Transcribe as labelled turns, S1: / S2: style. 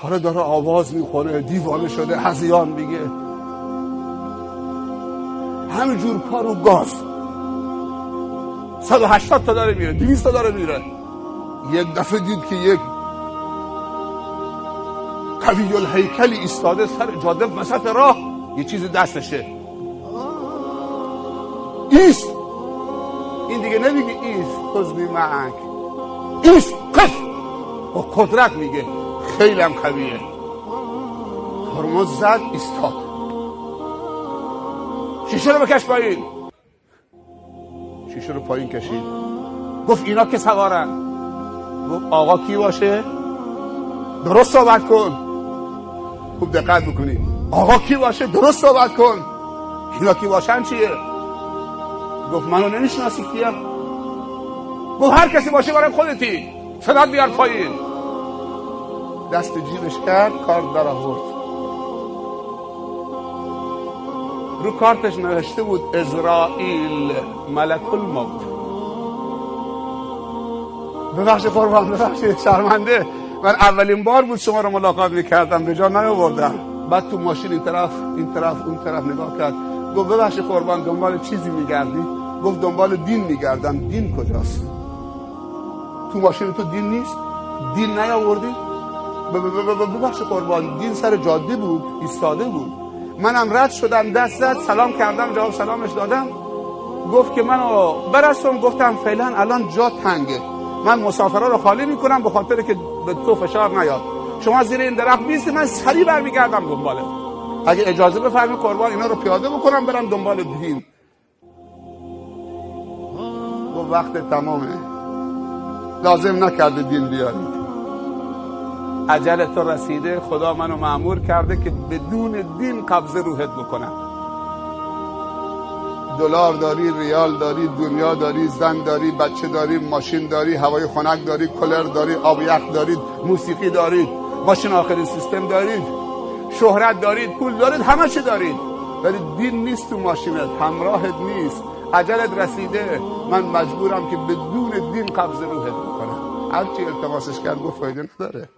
S1: حالا داره آواز میخوره، دیوانه شده، هذیان میگه، همینجور پا رو گاز، 180 تا داره میره، 200 تا داره میره. یک دفعه دید که یک قوی الهیکلی ایستاده سر جاده وسط راه، یه چیز دستشه. ایست. این دیگه نمیگه ایست خذنی معک، ایست قف، با قدرت میگه، خیلی هم قویه. ترمز زد، ایستاد. شیشه رو بکش پایین. شیشه رو پایین کشید. گفت اینا که سوارن. گفت آقا کی باشه؟ درست صحبت کن. خوب دقت بکنی. آقا کی باشه؟ درست صحبت کن. اینا کی باشن چیه؟ گفت منو نمیشناسی کیم؟ گفت هر کسی باشه برای خودتی، صدات بیار پایین. دست جیبش کرد، کارت در آورد. رو کارتش نوشته بود ازرائیل ملک الموت. ببخشید قربان، ببخشید، شرمنده، من اولین بار بود شما رو ملاقات میکردم، به جا نیاوردم. بعد تو ماشین این طرف اون طرف نگاه کرد، گفت ببخشید قربان، دنبال چیزی میگردی؟ گفت دنبال دین میگردم. دین کجاست؟ تو ماشین تو دین نیست؟ دین نیاوردی؟ ببخشید قربان، دین سر جاده بود، ایستاده بود، منم رد شدم، دست زد، سلام کردم، جواب سلامش دادم. گفت که منو برسون. گفتم فعلا الان جا تنگه، من مسافرها رو خالی میکنم به خاطر که به تو فشار نیاد، شما زیر این درخت بیستی، من سریع برمیگردم دنباله. اگه اجازه بفرمی قربان اینا رو پیاده بکنم برم دنبال دین. گفت وقت تمامه، لازم نکرده دین بیارید، اجل تو رسیده، خدا منو مأمور کرده که بدون دین قبض روحت بکنم. دلار داری، ریال داری، دنیا داری، زن داری، بچه داری، ماشین داری، هوای خنک داری، کولر داری، آب یخ دارید، موسیقی دارید، ماشین آخرین سیستم دارید، شهرت دارید، پول دارید، همه چی دارید، ولی دین نیست تو ماشینت، همراهت نیست، اجلت رسیده، من مجبورم که بدون دین قبض روحت بکنم. هرچی التماسش کرد گفت فایده نداره.